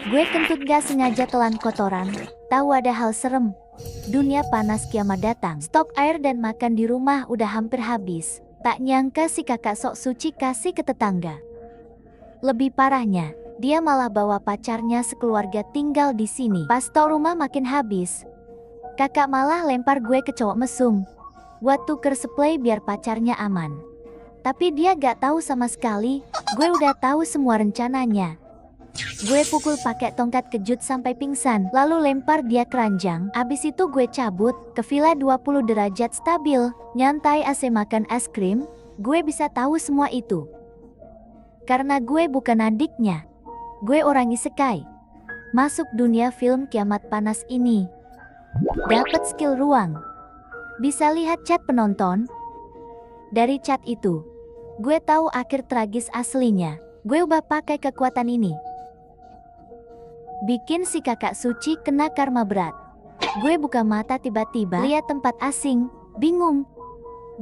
Gue kentut gak sengaja telan kotoran. Tahu ada hal serem. Dunia panas kiamat datang. Stok air dan makan di rumah udah hampir habis. Tak nyangka si kakak sok suci kasih ke tetangga. Lebih parahnya, dia malah bawa pacarnya sekeluarga tinggal di sini. Pas stok rumah makin habis, kakak malah lempar gue ke cowok mesum. Buat tuker supply biar pacarnya aman. Tapi dia gak tahu sama sekali, gue udah tahu semua rencananya. Gue pukul pakai tongkat kejut sampai pingsan, lalu lempar dia keranjang. Abis itu gue cabut ke villa 20 derajat stabil, nyantai AC makan es krim. Gue bisa tahu semua itu karena gue bukan adiknya. Gue orang isekai. Masuk dunia film kiamat panas ini. Dapat skill ruang. Bisa lihat chat penonton. Dari chat itu, gue tahu akhir tragis aslinya. Gue ubah pakai kekuatan ini. Bikin si kakak suci kena karma berat. Gue buka mata tiba-tiba lihat tempat asing, bingung.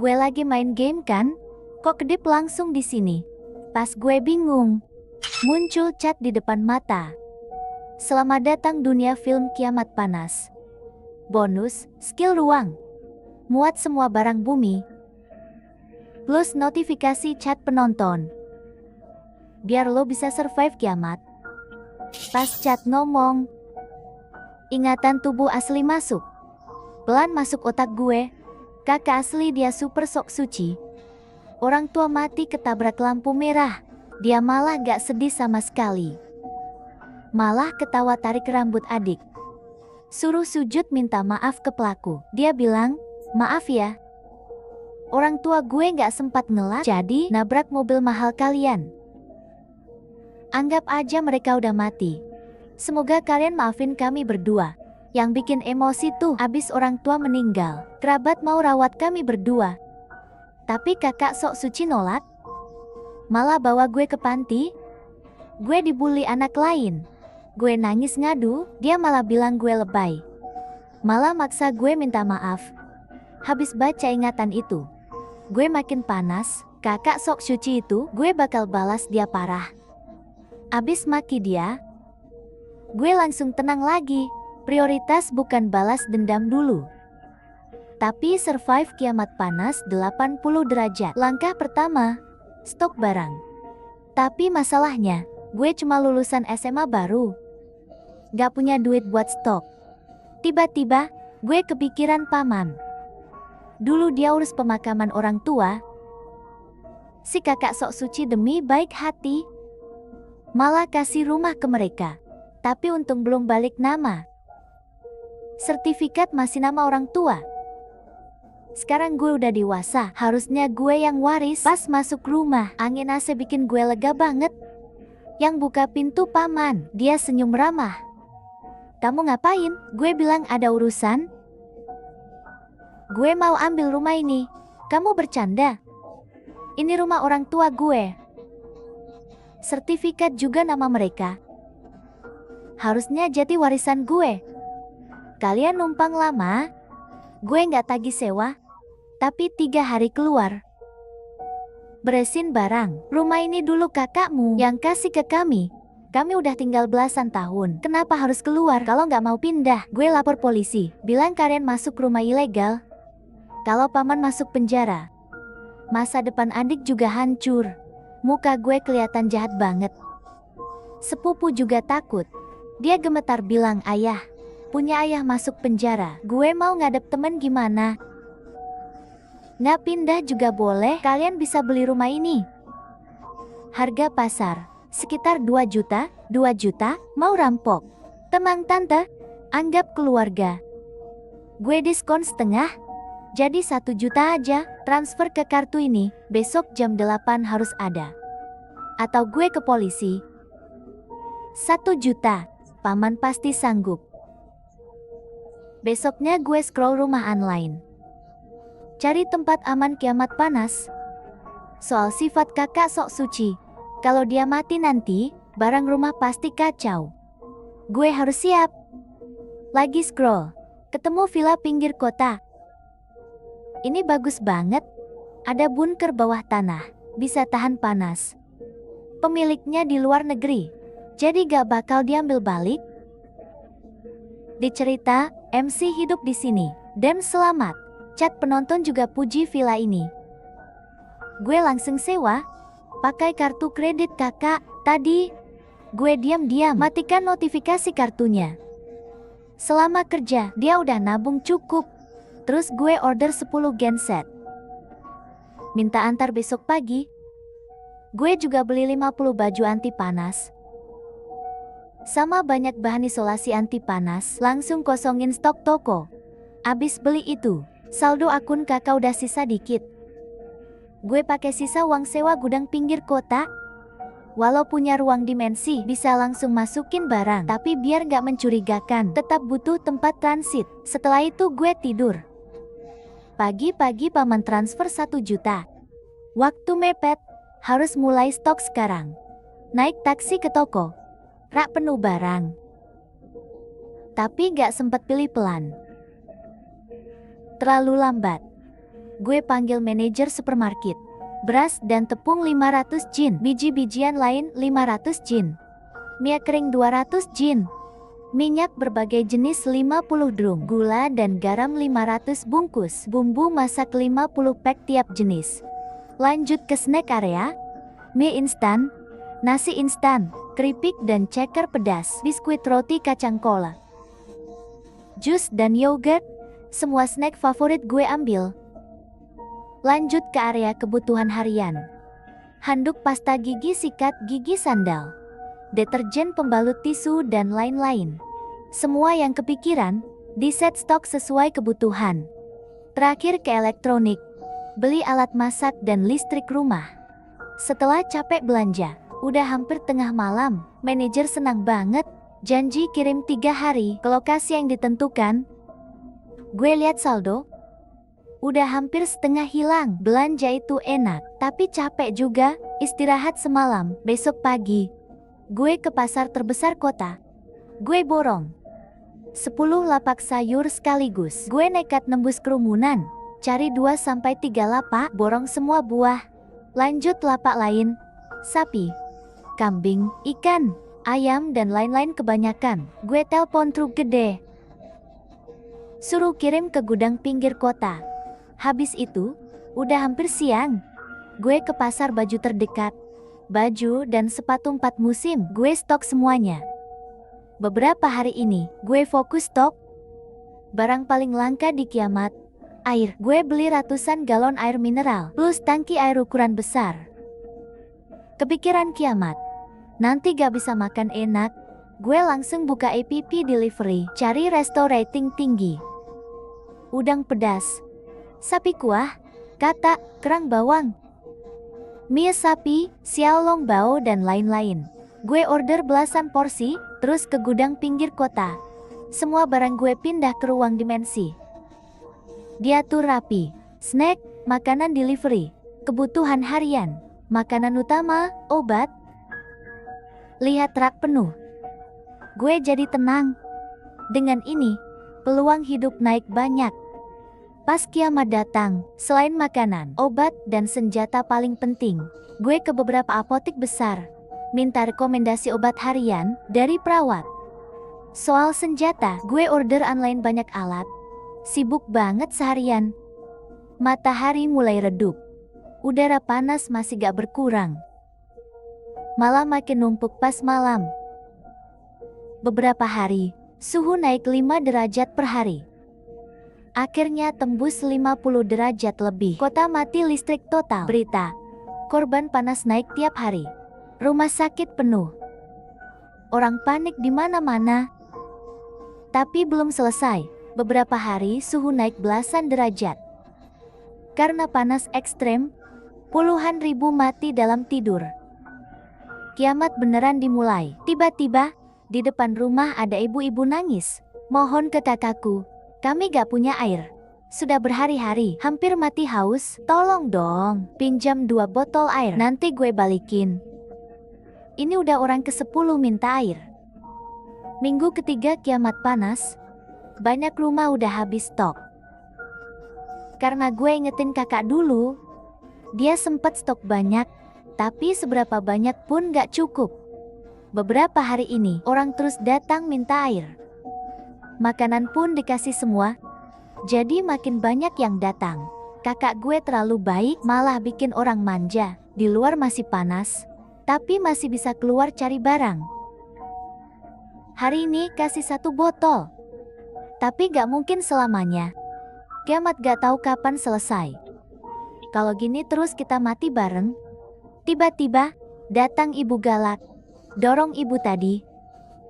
Gue lagi main game kan? Kok kedip langsung di sini? Pas gue bingung, muncul chat di depan mata. Selamat datang dunia film kiamat panas. Bonus, skill ruang. Muat semua barang bumi. Plus notifikasi chat penonton. Biar lo bisa survive kiamat. Pas chat ngomong, ingatan tubuh asli masuk. Pelan masuk otak gue. Kakak asli dia super sok suci. Orang tua mati ketabrak lampu merah. Dia malah gak sedih sama sekali. Malah ketawa tarik rambut adik. Suruh sujud minta maaf ke pelaku. Dia bilang, maaf ya. Orang tua gue gak sempat ngelak, jadi nabrak mobil mahal kalian. Anggap aja mereka udah mati. Semoga kalian maafin kami berdua. Yang bikin emosi tuh abis orang tua meninggal. Kerabat mau rawat kami berdua. Tapi kakak sok suci nolak. Malah bawa gue ke panti. Gue dibully anak lain. Gue nangis ngadu, dia malah bilang gue lebay. Malah maksa gue minta maaf. Habis baca ingatan itu, gue makin panas. Kakak sok suci itu, gue bakal balas dia parah. Abis maki dia, gue langsung tenang lagi. Prioritas bukan balas dendam dulu, tapi survive kiamat panas 80 derajat. Langkah pertama, stok barang. Tapi masalahnya, gue cuma lulusan SMA baru. Gak punya duit buat stok. Tiba-tiba, gue kepikiran paman. Dulu dia urus pemakaman orang tua. Si kakak sok suci demi baik hati malah kasih rumah ke mereka. Tapi untung belum balik nama. Sertifikat masih nama orang tua. Sekarang gue udah dewasa, harusnya gue yang waris. Pas masuk rumah, angin AC bikin gue lega banget. Yang buka pintu paman, dia senyum ramah. Kamu ngapain? Gue bilang ada urusan. Gue mau ambil rumah ini. Kamu bercanda? Ini rumah orang tua gue. Sertifikat juga nama mereka. Harusnya jadi warisan gue. Kalian numpang lama. Gue gak tagih sewa. Tapi 3 hari keluar. Beresin barang. Rumah ini dulu kakakmu yang kasih ke kami. Kami udah tinggal belasan tahun. Kenapa harus keluar kalau gak mau pindah? Gue lapor polisi. Bilang kalian masuk rumah ilegal. Kalau paman masuk penjara, masa depan adik juga hancur. Muka gue kelihatan jahat banget. Sepupu juga takut. Dia gemetar bilang, ayah, punya ayah masuk penjara. Gue mau ngadep temen gimana? Nggak pindah juga boleh, kalian bisa beli rumah ini. Harga pasar, sekitar 2 juta, 2 juta, mau rampok. Tenang tante, anggap keluarga. Gue diskon setengah, jadi 1 juta aja, transfer ke kartu ini, besok jam 8 harus ada. Atau gue ke polisi. 1 juta, paman pasti sanggup. Besoknya gue scroll rumah online. Cari tempat aman kiamat panas. Soal sifat kakak sok suci. Kalau dia mati nanti, barang rumah pasti kacau. Gue harus siap. Lagi scroll, ketemu villa pinggir kota. Ini bagus banget. Ada bunker bawah tanah, bisa tahan panas. Pemiliknya di luar negeri. Jadi gak bakal diambil balik? Di cerita, MC hidup di sini. Dan selamat. Chat penonton juga puji villa ini. Gue langsung sewa. Pakai kartu kredit kakak. Tadi, gue diam-diam matikan notifikasi kartunya. Selama kerja, dia udah nabung cukup. Terus gue order 10 genset. Minta antar besok pagi. Gue juga beli 50 baju anti panas. Sama banyak bahan isolasi anti panas, langsung kosongin stok toko. Abis beli itu, saldo akun kakak udah sisa dikit. Gue pakai sisa uang sewa gudang pinggir kota. Walau punya ruang dimensi, bisa langsung masukin barang. Tapi biar gak mencurigakan, tetap butuh tempat transit. Setelah itu gue tidur. Pagi-pagi paman transfer 1 juta. Waktu mepet, harus mulai stok sekarang. Naik taksi ke toko. Rak penuh barang. Tapi gak sempet pilih pelan. Terlalu lambat. Gue panggil manajer supermarket. Beras dan tepung 500 jin. Biji-bijian lain 500 jin. Mie kering 200 jin. Minyak berbagai jenis 50 drum. Gula dan garam 500 bungkus. Bumbu masak 50 pack tiap jenis. Lanjut ke snack area. Mie instan, nasi instan, keripik dan ceker pedas, biskuit roti kacang kola, jus dan yogurt, semua snack favorit gue ambil. Lanjut ke area kebutuhan harian. Handuk pasta gigi, sikat gigi, sandal, deterjen, pembalut tisu dan lain-lain. Semua yang kepikiran, di set stok sesuai kebutuhan. Terakhir ke elektronik, beli alat masak dan listrik rumah. Setelah capek belanja, udah hampir tengah malam, manajer senang banget, janji kirim 3 hari ke lokasi yang ditentukan. Gue lihat saldo, udah hampir setengah hilang. Belanja itu enak, tapi capek juga, istirahat semalam. Besok pagi, gue ke pasar terbesar kota. Gue borong 10 lapak sayur sekaligus. Gue nekat nembus kerumunan, cari 2-3 lapak, borong semua buah. Lanjut lapak lain, sapi, kambing, ikan, ayam dan lain-lain kebanyakan. Gue telpon truk gede. Suruh kirim ke gudang pinggir kota. Habis itu, udah hampir siang. Gue ke pasar baju terdekat. Baju dan sepatu 4 musim, gue stok semuanya. Beberapa hari ini, gue fokus stok. Barang paling langka di Kiamat, air. Gue beli ratusan galon air mineral, plus tangki air ukuran besar. Kepikiran Kiamat, nanti gak bisa makan enak. Gue langsung buka app delivery, cari resto rating tinggi. Udang pedas, sapi kuah, kata, kerang bawang, mie sapi, xiaolong bao dan lain-lain. Gue order belasan porsi, terus ke gudang pinggir kota. Semua barang gue pindah ke ruang dimensi. Diatur rapi, snack, makanan delivery, kebutuhan harian, makanan utama, obat. Lihat rak penuh. Gue jadi tenang. Dengan ini, peluang hidup naik banyak. Pas Kiamat datang, selain makanan, obat, dan senjata paling penting, gue ke beberapa apotek besar, minta rekomendasi obat harian dari perawat. Soal senjata, gue order online banyak alat. Sibuk banget seharian. Matahari mulai redup. Udara panas masih gak berkurang. Malah makin numpuk pas malam. Beberapa hari, suhu naik 5 derajat per hari. Akhirnya tembus 50 derajat lebih. Kota mati listrik total. Berita, korban panas naik tiap hari. Rumah sakit penuh. Orang panik di mana-mana. Tapi belum selesai. Beberapa hari suhu naik belasan derajat. Karena panas ekstrem, puluhan ribu mati dalam tidur. Kiamat beneran dimulai. Tiba-tiba, di depan rumah ada ibu-ibu nangis. Mohon ke kakakku, kami gak punya air. Sudah berhari-hari, hampir mati haus. Tolong dong, pinjam 2 botol air, nanti gue balikin. Ini udah orang ke-10 minta air. Minggu ketiga Kiamat panas. Banyak rumah udah habis stok. Karena gue ingetin kakak dulu, dia sempat stok banyak, tapi seberapa banyak pun gak cukup. Beberapa hari ini, orang terus datang minta air. Makanan pun dikasih semua. Jadi makin banyak yang datang. Kakak gue terlalu baik, malah bikin orang manja. Di luar masih panas, tapi masih bisa keluar cari barang. Hari ini kasih 1 botol. Tapi gak mungkin selamanya. Kiamat gak tahu kapan selesai. Kalau gini terus kita mati bareng. Tiba-tiba, datang ibu galak. Dorong ibu tadi.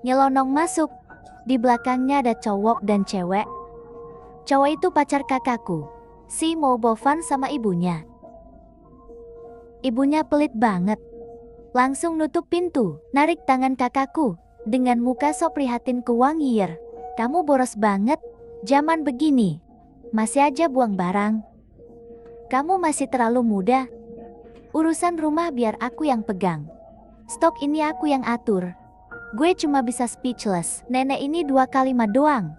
Nyelonong masuk. Di belakangnya ada cowok dan cewek. Cowok itu pacar kakakku. Si mau bovan sama ibunya. Ibunya pelit banget. Langsung nutup pintu, narik tangan kakakku. Dengan muka sok prihatin ke Wang Yier. Kamu boros banget, zaman begini. Masih aja buang barang. Kamu masih terlalu muda. Urusan rumah biar aku yang pegang. Stok ini aku yang atur. Gue cuma bisa speechless. Nenek ini 2 kalimat doang.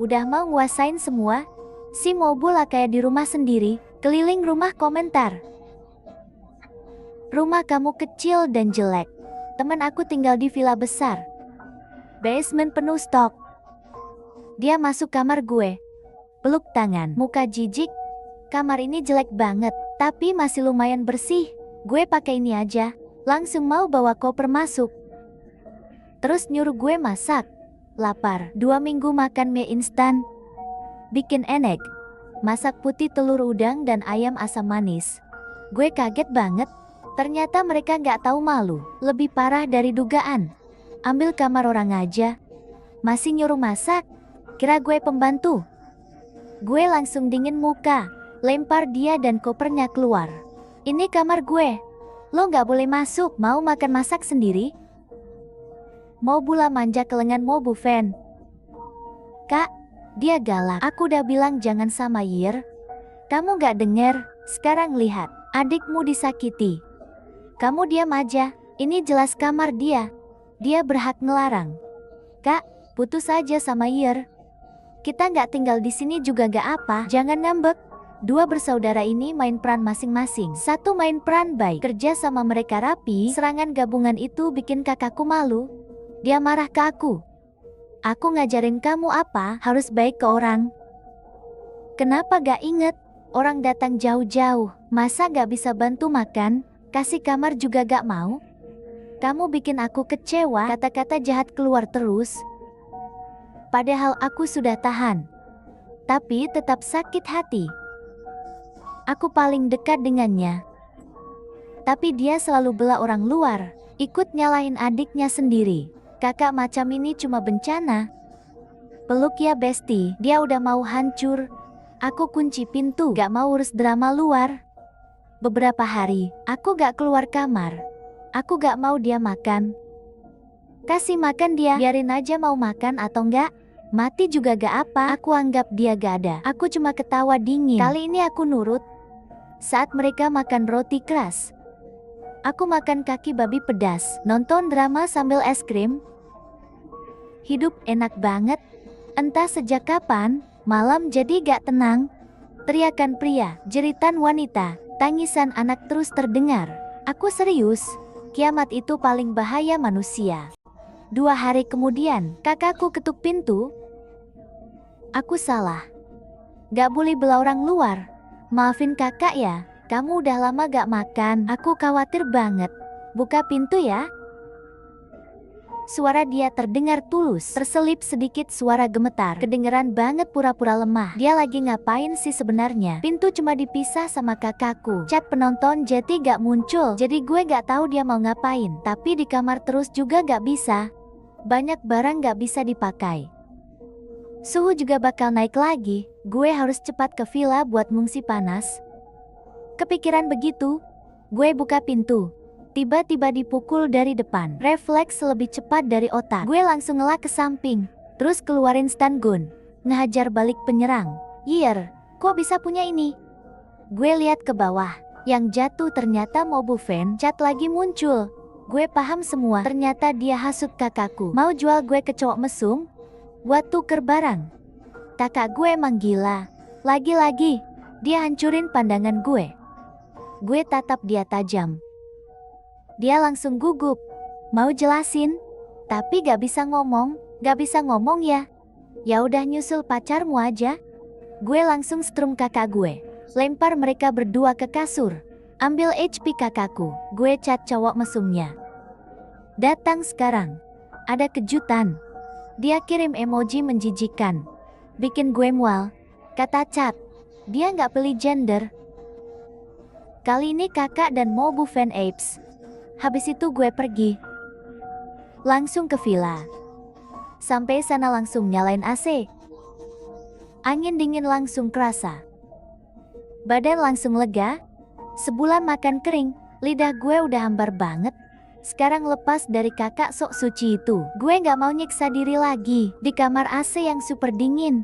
Udah mau nguasain semua. Si Mobula kayak di rumah sendiri. Keliling rumah komentar. Rumah kamu kecil dan jelek. Teman aku tinggal di villa besar. Basement penuh stok. Dia masuk kamar gue. Peluk tangan, muka jijik. Kamar ini jelek banget, tapi masih lumayan bersih. Gue pakai ini aja. Langsung mau bawa koper masuk. Terus nyuruh gue masak. Lapar, 2 minggu makan mie instan. Bikin enek. Masak putih telur udang dan ayam asam manis. Gue kaget banget. Ternyata mereka gak tahu malu. Lebih parah dari dugaan. Ambil kamar orang aja. Masih nyuruh masak. Kira gue pembantu. Gue langsung dingin muka. Lempar dia dan kopernya keluar. Ini kamar gue. Lo gak boleh masuk. Mau makan masak sendiri? Mobula manja ke lengan Mobufen. Kak, dia galak. Aku udah bilang jangan sama Yier. Kamu gak denger? Sekarang lihat, adikmu disakiti. Kamu diam aja. Ini jelas kamar dia. Dia berhak ngelarang. Kak, putus aja sama Yier. Kita nggak tinggal di sini juga gak apa. Jangan ngambek. 2 bersaudara ini main peran masing-masing. 1 main peran baik. Kerja sama mereka rapi. Serangan gabungan itu bikin kakakku malu. Dia marah ke aku. Aku ngajarin kamu apa? Harus baik ke orang. Kenapa gak inget? Orang datang jauh-jauh. Masa gak bisa bantu makan? Kasih kamar juga gak mau? Kamu bikin aku kecewa, kata-kata jahat keluar terus. Padahal aku sudah tahan. Tapi tetap sakit hati. Aku paling dekat dengannya. Tapi dia selalu bela orang luar, ikut nyalahin adiknya sendiri. Kakak macam ini cuma bencana. Peluk ya Besti, dia udah mau hancur. Aku kunci pintu, gak mau urus drama luar. Beberapa hari, aku gak keluar kamar. Aku gak mau dia makan. Kasih makan dia, biarin aja mau makan atau enggak. Mati juga gak apa, aku anggap dia gak ada. Aku cuma ketawa dingin. Kali ini aku nurut. Saat mereka makan roti keras, aku makan kaki babi pedas, nonton drama sambil es krim. Hidup enak banget. Entah sejak kapan, malam jadi gak tenang. Teriakan pria, jeritan wanita, tangisan anak terus terdengar. Aku serius. Kiamat itu paling bahaya manusia. 2 hari kemudian, kakakku ketuk pintu. Aku salah. Gak boleh bela orang luar. Maafin kakak ya, kamu udah lama gak makan. Aku khawatir banget. Buka pintu ya. Suara dia terdengar tulus. Terselip sedikit suara gemetar. Kedengeran banget pura-pura lemah. Dia lagi ngapain sih sebenarnya? Pintu cuma dipisah sama kakakku. Chat penonton jadi gak muncul. Jadi gue gak tahu dia mau ngapain. Tapi di kamar terus juga gak bisa. Banyak barang gak bisa dipakai. Suhu juga bakal naik lagi. Gue harus cepat ke villa buat ngungsi panas. Kepikiran begitu, gue buka pintu. Tiba-tiba dipukul dari depan. Refleks lebih cepat dari otak. Gue langsung ngelak ke samping. Terus keluarin stun gun. Ngehajar balik penyerang. Yier, kok bisa punya ini? Gue lihat ke bawah. Yang jatuh ternyata Mobufen. Chat lagi muncul. Gue paham semua. Ternyata dia hasut kakakku. Mau jual gue ke cowok mesum? Buat tuker barang. Kakak gue emang gila. Lagi-lagi, dia hancurin pandangan gue. Gue tatap dia tajam. Dia langsung gugup. Mau jelasin? Tapi gak bisa ngomong, gak bisa ngomong ya. Ya udah nyusul pacarmu aja. Gue langsung strum kakak gue. Lempar mereka berdua ke kasur. Ambil HP kakakku, gue chat cowok mesumnya. Datang sekarang. Ada kejutan. Dia kirim emoji menjijikan. Bikin gue mual. Kata chat. Dia gak pilih gender. Kali ini kakak dan Mobu fan apes. Habis itu gue pergi. Langsung ke villa. Sampai sana langsung nyalain AC. Angin dingin langsung kerasa. Badan langsung lega. Sebulan makan kering, lidah gue udah hambar banget. Sekarang lepas dari kakak sok suci itu, gue gak mau nyiksa diri lagi di kamar AC yang super dingin.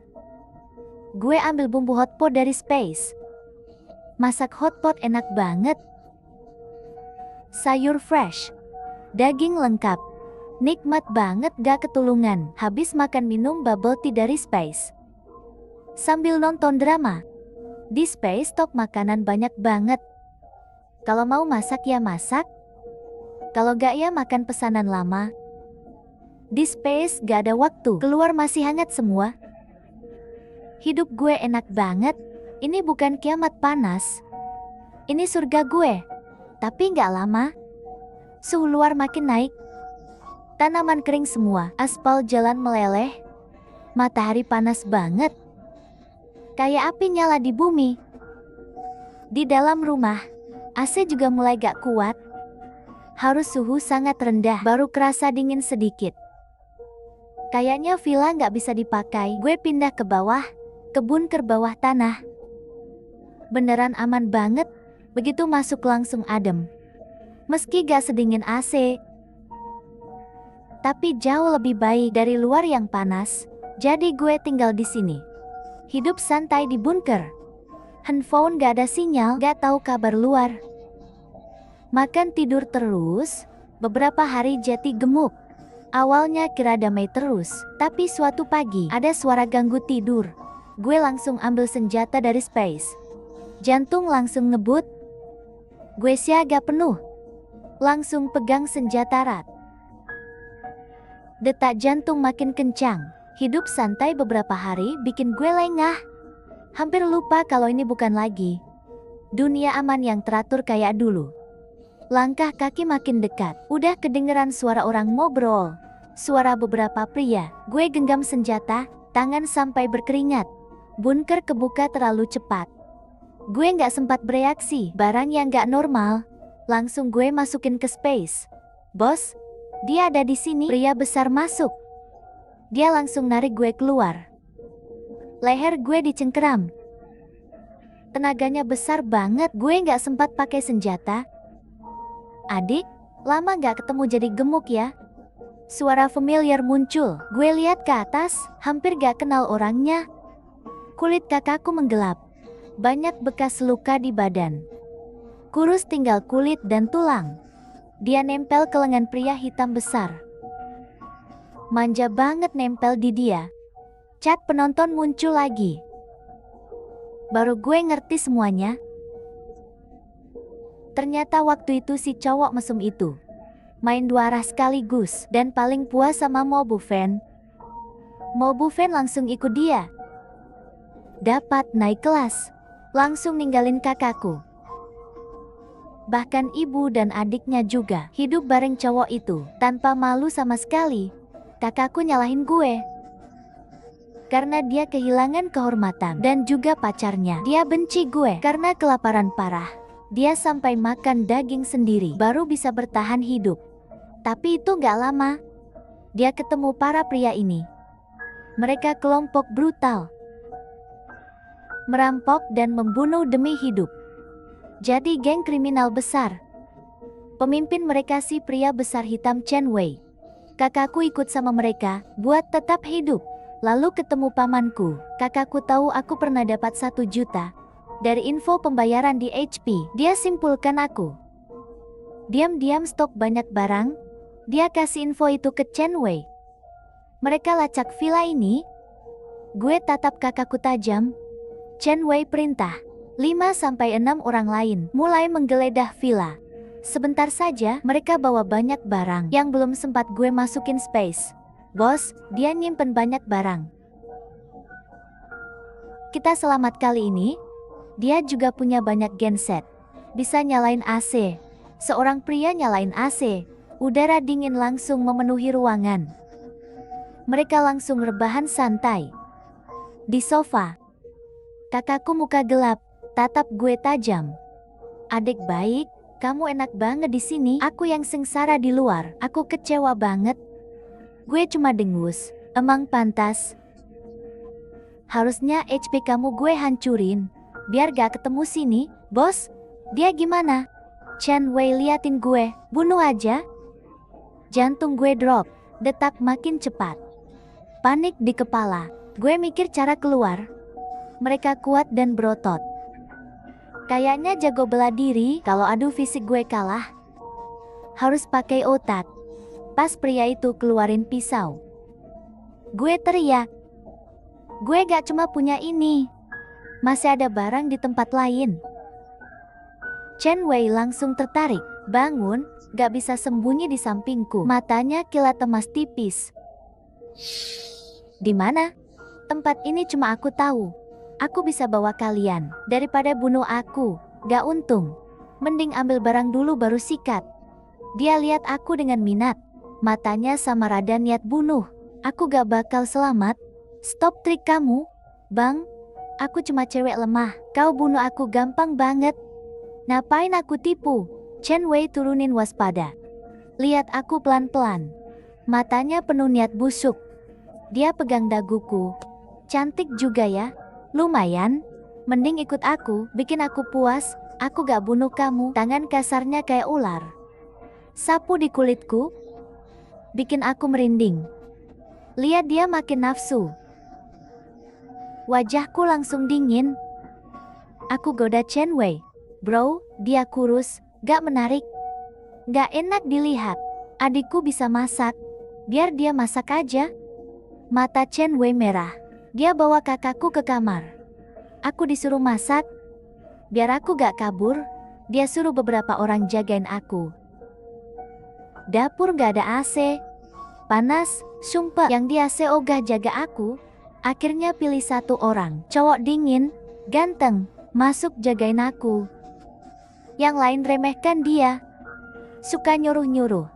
Gue ambil bumbu hotpot dari Space. Masak hotpot enak banget. Sayur fresh, daging lengkap. Nikmat banget gak ketulungan habis makan minum bubble tea dari Space. Sambil nonton drama. Di Space stok makanan banyak banget. Kalau mau masak ya masak. Kalau gak ya makan pesanan lama. Di Space gak ada waktu, keluar masih hangat semua. Hidup gue enak banget. Ini bukan kiamat panas. Ini surga gue. Tapi gak lama. Suhu luar makin naik. Tanaman kering semua, aspal jalan meleleh. Matahari panas banget. Kayak api nyala di bumi. Di dalam rumah, AC juga mulai gak kuat. Harus suhu sangat rendah baru kerasa dingin sedikit. Kayaknya villa gak bisa dipakai. Gue pindah ke bawah, kebun ke bawah tanah. Beneran aman banget. Begitu masuk langsung adem. Meski gak sedingin AC, tapi jauh lebih baik dari luar yang panas. Jadi gue tinggal di sini. Hidup santai di bunker. Handphone gak ada sinyal, gak tahu kabar luar. Makan tidur terus. Beberapa hari jadi gemuk. Awalnya kira damai terus, tapi suatu pagi ada suara ganggu tidur. Gue langsung ambil senjata dari Space. Jantung langsung ngebut. Gue siaga penuh. Langsung pegang senjata erat. Detak jantung makin kencang. Hidup santai beberapa hari bikin gue lengah. Hampir lupa kalau ini bukan lagi dunia aman yang teratur kayak dulu. Langkah kaki makin dekat. Udah kedengeran suara orang ngobrol. Suara beberapa pria. Gue genggam senjata, tangan sampai berkeringat. Bunker kebuka terlalu cepat. Gue gak sempat bereaksi. Barang yang gak normal. Langsung gue masukin ke Space. Bos, dia ada di sini. Pria besar masuk. Dia langsung narik gue keluar. Leher gue dicengkeram. Tenaganya besar banget. Gue gak sempat pakai senjata. Adik, lama gak ketemu jadi gemuk ya? Suara familiar muncul. Gue lihat ke atas, hampir gak kenal orangnya. Kulit kakakku menggelap. Banyak bekas luka di badan. Kurus tinggal kulit dan tulang. Dia nempel ke lengan pria hitam besar. Manja banget nempel di dia. Chat penonton muncul lagi. Baru gue ngerti semuanya. Ternyata waktu itu si cowok mesum itu main dua arah sekaligus dan paling puas sama Mobu fan. Mobu fan langsung ikut dia. Dapat naik kelas. Langsung ninggalin kakakku. Bahkan ibu dan adiknya juga hidup bareng cowok itu tanpa malu sama sekali. Kakakku nyalahin gue karena dia kehilangan kehormatan dan juga pacarnya. Dia benci gue karena kelaparan parah. Dia sampai makan daging sendiri baru bisa bertahan hidup. Tapi itu gak lama. Dia ketemu para pria ini. Mereka kelompok brutal. Merampok dan membunuh demi hidup. Jadi geng kriminal besar. Pemimpin mereka si pria besar hitam Chen Wei. Kakakku ikut sama mereka buat tetap hidup. Lalu ketemu pamanku. Kakakku tahu aku pernah dapat 1 juta. Dari info pembayaran di HP, dia simpulkan aku. Diam-diam stok banyak barang. Dia kasih info itu ke Chen Wei. Mereka lacak villa ini. Gue tatap kakakku tajam. Chen Wei perintah. 5-6 orang lain mulai menggeledah villa. Sebentar saja, mereka bawa banyak barang yang belum sempat gue masukin space. Bos, dia nyimpen banyak barang. Kita selamat kali ini. Dia juga punya banyak genset. Bisa nyalain AC. Seorang pria nyalain AC. Udara dingin langsung memenuhi ruangan. Mereka langsung rebahan santai. Di sofa. Kakakku muka gelap, tatap gue tajam. Adik baik, kamu enak banget di sini. Aku yang sengsara di luar. Aku kecewa banget. Gue cuma dengus. Emang pantas. Harusnya HP kamu gue hancurin. Biar gak ketemu sini. Bos, dia gimana? Chen Wei liatin gue. Bunuh aja. Jantung gue drop. Detak makin cepat. Panik di kepala. Gue mikir cara keluar. Mereka kuat dan berotot. Kayaknya jago bela diri. Kalau adu fisik gue kalah. Harus pakai otak. Pas pria itu keluarin pisau. Gue teriak. Gue gak cuma punya ini. Masih ada barang di tempat lain. Chen Wei langsung tertarik. Bangun, gak bisa sembunyi di sampingku. Matanya kilat emas tipis. Di mana? Tempat ini cuma aku tahu. Aku bisa bawa kalian. Daripada bunuh aku, gak untung. Mending ambil barang dulu baru sikat. Dia lihat aku dengan minat. Matanya sama rada niat bunuh. Aku gak bakal selamat. Stop trik kamu. Bang, aku cuma cewek lemah. Kau bunuh aku gampang banget. Ngapain aku tipu? Chen Wei turunin waspada. Lihat aku pelan-pelan. Matanya penuh niat busuk. Dia pegang daguku. Cantik juga ya. Lumayan. Mending ikut aku, bikin aku puas. Aku gak bunuh kamu. Tangan kasarnya kayak ular. Sapu di kulitku. Bikin aku merinding. Lihat dia makin nafsu. Wajahku langsung dingin. Aku goda Chen Wei. Bro, dia kurus, gak menarik. Gak enak dilihat. Adikku bisa masak. Biar dia masak aja. Mata Chen Wei merah. Dia bawa kakakku ke kamar. Aku disuruh masak. Biar aku gak kabur. Dia suruh beberapa orang jagain aku. Dapur gak ada AC. Panas, sumpah. Yang di AC ogah jaga aku. Akhirnya pilih satu orang. Cowok dingin, ganteng, masuk jagain aku. Yang lain remehkan dia. Suka nyuruh-nyuruh.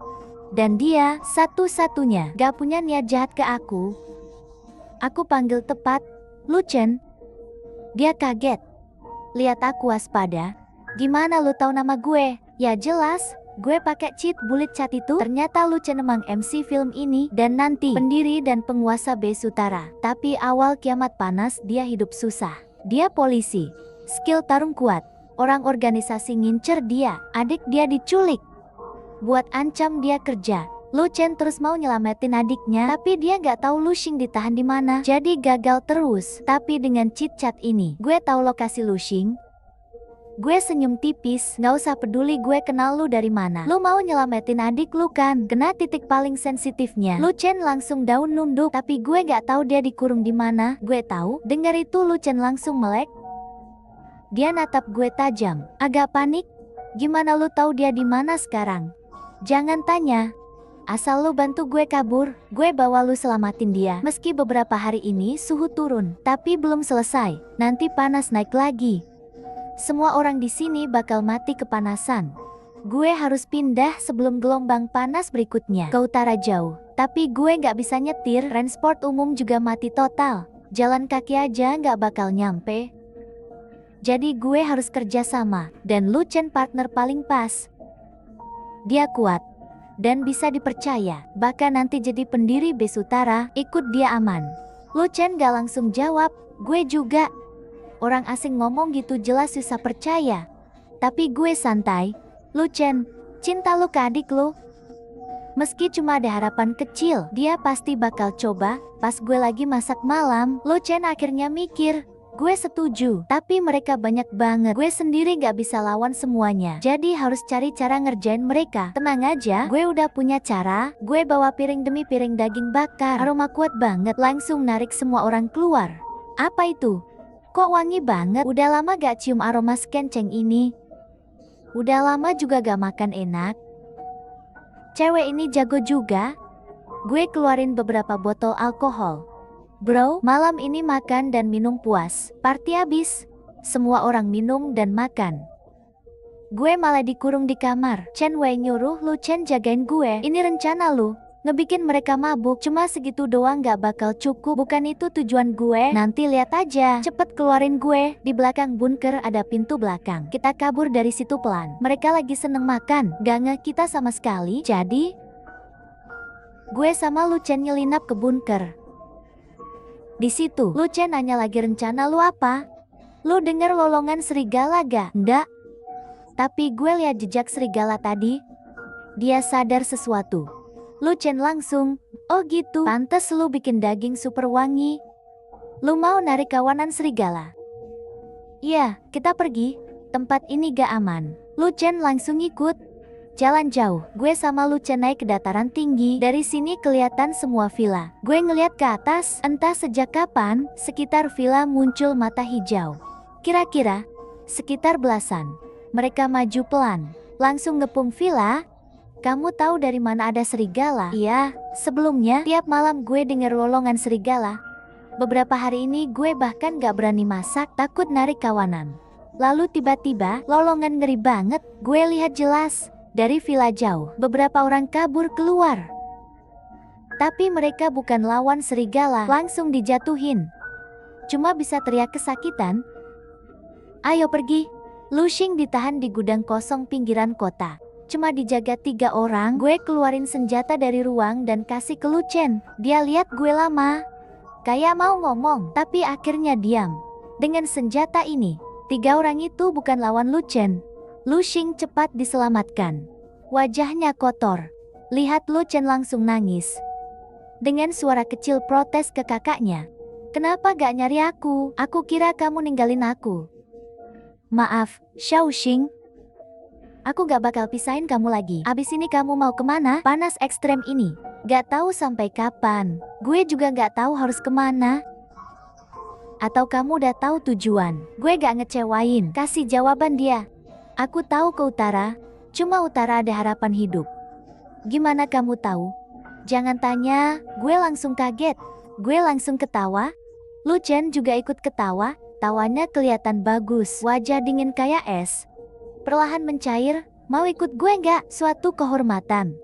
Dan dia satu-satunya gak punya niat jahat ke aku. Aku panggil tepat, Lu Chen. Dia kaget. Lihat aku waspada. Gimana lu tahu nama gue? Ya jelas, gue pakai cheat bullet chat itu. Ternyata Lu Chen emang MC film ini dan nanti pendiri dan penguasa Besutara. Tapi awal kiamat panas dia hidup susah. Dia polisi, skill tarung kuat. Orang organisasi ngincer dia, adik dia diculik. Buat ancam dia kerja. Lu Chen terus mau nyelamatin adiknya, tapi dia gak tahu Lu Xing ditahan di mana. Jadi gagal terus. Tapi dengan cheat chat ini, gue tahu lokasi Lu Xing. Gue senyum tipis, gak usah peduli gue kenal lu dari mana. Lu mau nyelamatin adik lu kan? Kena titik paling sensitifnya. Lu Chen langsung daun nunduk, tapi gue gak tahu dia dikurung di mana. Gue tahu. Dengar itu Lu Chen langsung melek. Dia natap gue tajam. Agak panik. Gimana lu tahu dia di mana sekarang? Jangan tanya. Asal lu bantu gue kabur, gue bawa lu selamatin dia. Meski beberapa hari ini suhu turun, tapi belum selesai. Nanti panas naik lagi. Semua orang di sini bakal mati kepanasan. Gue harus pindah sebelum gelombang panas berikutnya ke utara jauh. Tapi gue gak bisa nyetir, transport umum juga mati total. Jalan kaki aja gak bakal nyampe. Jadi gue harus kerja sama, dan Lu Chen partner paling pas. Dia kuat dan bisa dipercaya. Bahkan nanti jadi pendiri Besutara, ikut dia aman. Lu Chen gak langsung jawab, gue juga. Orang asing ngomong gitu jelas susah percaya. Tapi gue santai. Lu Chen, cinta lu ke adik lu. Meski cuma ada harapan kecil, dia pasti bakal coba. Pas gue lagi masak malam, Lu Chen akhirnya mikir, gue setuju, tapi mereka banyak banget. Gue sendiri gak bisa lawan semuanya. Jadi harus cari cara ngerjain mereka. Tenang aja, gue udah punya cara. Gue bawa piring demi piring daging bakar. Aroma kuat banget, langsung narik semua orang keluar. Apa itu? Kok wangi banget? Udah lama gak cium aroma skenceng ini. Udah lama juga gak makan enak. Cewek ini jago juga. Gue keluarin beberapa botol alkohol. Bro, malam ini makan dan minum puas. Party abis. Semua orang minum dan makan. Gue malah dikurung di kamar. Chen Wei nyuruh Lu Chen jagain gue. Ini rencana lu. Ngebikin mereka mabuk. Cuma segitu doang gak bakal cukup. Bukan itu tujuan gue. Nanti lihat aja. Cepet keluarin gue. Di belakang bunker ada pintu belakang. Kita kabur dari situ pelan. Mereka lagi seneng makan. Gak nge kita sama sekali. Jadi gue sama Lu Chen nyelinap ke bunker. Di situ Lu Chen nanya lagi, rencana lu apa? Lu denger lolongan serigala gak? Enggak. Tapi gue lihat jejak serigala tadi. Dia sadar sesuatu. Lu Chen langsung, oh gitu, pantes lu bikin daging super wangi. Lu mau narik kawanan serigala? Iya, kita pergi. Tempat ini gak aman. Lu Chen langsung ikut. Jalan jauh, gue sama Lu Chen naik ke dataran tinggi. Dari sini kelihatan semua villa. Gue ngeliat ke atas, entah sejak kapan, sekitar villa muncul mata hijau. Kira-kira sekitar belasan. Mereka maju pelan, langsung ngepung villa. Kamu tahu dari mana ada serigala? Iya, sebelumnya tiap malam gue denger lolongan serigala. Beberapa hari ini gue bahkan gak berani masak, takut narik kawanan. Lalu tiba-tiba lolongan ngeri banget. Gue lihat jelas dari villa jauh, beberapa orang kabur keluar. Tapi mereka bukan lawan serigala, langsung dijatuhin. Cuma bisa teriak kesakitan. Ayo pergi. Lu Xing ditahan di gudang kosong pinggiran kota. Cuma dijaga 3 orang. Gue keluarin senjata dari ruang dan kasih ke Lu Chen. Dia lihat gue lama, kayak mau ngomong, tapi akhirnya diam. Dengan senjata ini, 3 orang itu bukan lawan Lu Chen. Lu Xing cepat diselamatkan. Wajahnya kotor. Lihat Lu Chen langsung nangis. Dengan suara kecil protes ke kakaknya. Kenapa gak nyari aku? Aku kira kamu ninggalin aku. Maaf, Xiao Xing. Aku gak bakal pisahin kamu lagi. Abis ini kamu mau kemana? Panas ekstrem ini. Gak tahu sampai kapan. Gue juga gak tahu harus kemana. Atau kamu udah tahu tujuan? Gue gak ngecewain. Kasih jawaban dia. Aku tahu ke utara. Cuma utara ada harapan hidup. Gimana kamu tahu? Jangan tanya. Gue langsung kaget. Gue langsung ketawa. Lu Chen juga ikut ketawa. Tawanya kelihatan bagus. Wajah dingin kayak es. Perlahan mencair. Mau ikut gue nggak? Suatu kehormatan.